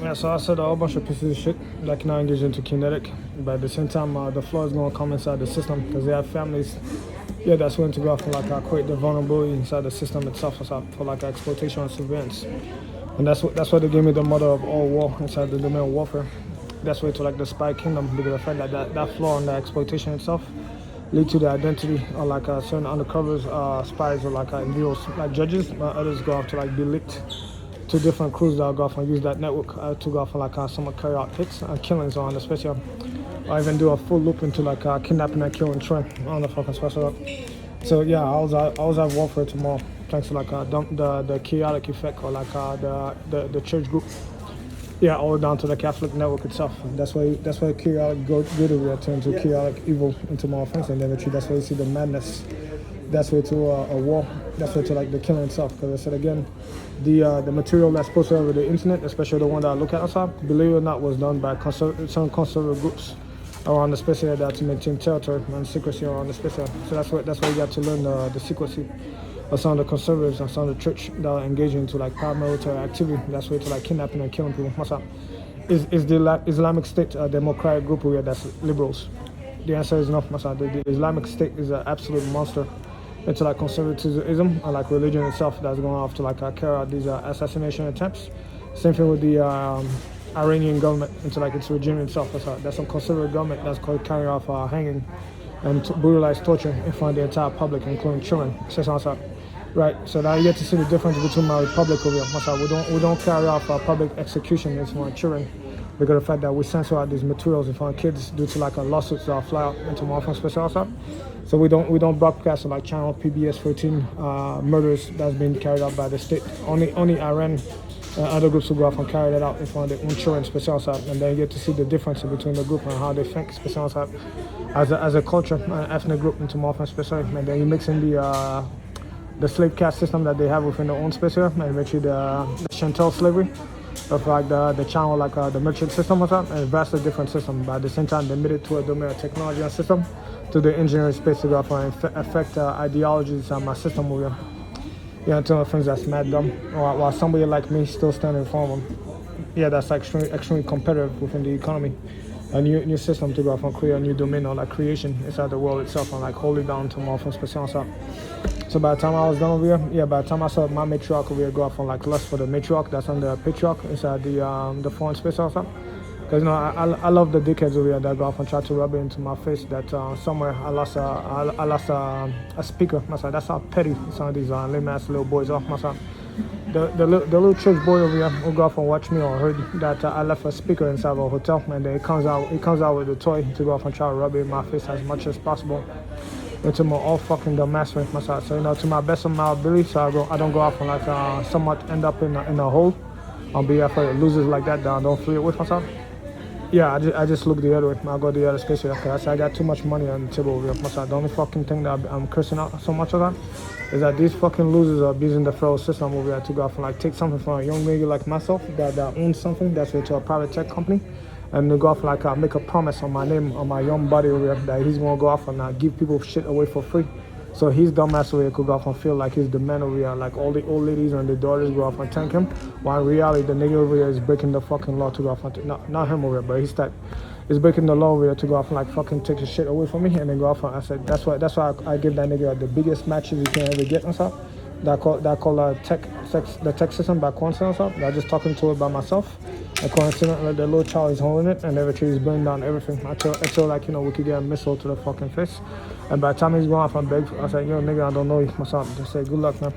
Yeah, so I said a whole bunch of pieces of shit that cannot engage into kinetic, but at the same time, the flow is going to come inside the system because they have families, yeah, that's willing to go off and like create the vulnerability inside the system itself for like exploitation and surveillance. And that's what they gave me the mother of all war inside the domain of warfare. That's why to like the spy kingdom because the fact that that flaw and the exploitation itself lead to the identity of like certain undercovers spies or like individuals like judges, but others go off to like be leaked to different crews that go off and use that network to go off and like some carry out hits and killings on especially or even do a full loop into like kidnapping and killing trend on the fucking special. So yeah, I was at warfare tomorrow thanks to like the chaotic effect or like the church group. Yeah, all the way down to the Catholic network itself. That's why chaotic good will turn to chaotic evil into more offense and eventually that's why you see the madness. That's why to a war. That's why to like the killing itself. Because I said again, the material that's posted over the internet, especially the one that I look at outside, believe it or not, was done by some conservative groups around the space area that to maintain territory and secrecy around the space area. So that's why you got to learn the secrecy of some of the conservatives and some of the church that are engaging into like paramilitary activity. That's why to like kidnapping and killing people. What's up? Is the Islamic State a democratic group here that's liberals? The answer is no. The Islamic State is an absolute monster into like conservatism and like religion itself that's going off to like carry out these assassination attempts. Same thing with the Iranian government into like its regime itself. That's some conservative government that's called carrying off hanging and brutalized torture in front of the entire public, including children. Right, so now you get to see the difference between my republic over here. We don't carry off public execution in front of children because of the fact that we censor out these materials in front of kids due to like a lawsuits that fly out into more from special outside. So we don't broadcast on like channel PBS 14 murders that's being carried out by the state. Only Iran other groups will go off and carry that out in front of their own children special outside, and then you get to see the difference between the group and how they think special outside as a culture, an ethnic group into more from special, and then you mix in the slave caste system that they have within their own space here, and eventually the chattel slavery of like the channel, like the merchant system or something, and a vastly different system. But at the same time, they made it to a domain of technology and system, to the engineering space to go off and affect ideologies and my system over here. Yeah, until things that's mad dumb. While somebody like me still standing in front of them. Yeah, that's like extremely competitive within the economy. A new system to go off and create a new domain or like creation inside the world itself and like hold it down to more from special stuff. So by the time I was done over here, by the time I saw my matriarch over here go off on like lust for the matriarch that's under the patriarch inside the foreign space or something. Because I love the dickheads over here that go off and try to rub it into my face that somewhere I lost a speaker. That's how petty some of these lame ass little boys are. The little church boy over here will go off and watch me or heard that I left a speaker inside of a hotel, and then it comes out with a toy to go off and try to rub it in my face as much as possible. Into my all fucking dumbass myself. So to my best of my ability, so I don't go off and like somewhat end up in a hole on behalf of losers like that I don't flee it with myself. Yeah, I just look the other way. I'll go the other space here. Cause I got too much money on the table over here. The only fucking thing that I'm cursing out so much of that is that these fucking losers are abusing the federal system over here to go off and like take something from a young nigga like myself that owns something that's to a private tech company, and to go off and like make a promise on my name, on my young body over here, that he's gonna go off and give people shit away for free. So his dumbass over here could go off and feel like he's the man over here, like all the old ladies and the daughters go off and thank him, while in reality the nigga over here is breaking the fucking law to go off and not him over here, but his type is breaking the law over here to go off and like fucking take his shit away from me and then go off and I said that's why I give that nigga the biggest matches you can ever get and stuff. That called the tech system by coincidence and stuff. I'm just talking to it by myself. And coincidentally the little child is holding it and eventually he's burning down everything until like we could get a missile to the fucking face. And by the time he's going off and beg, I said, yo nigga, I don't know you myself. Just say good luck, man.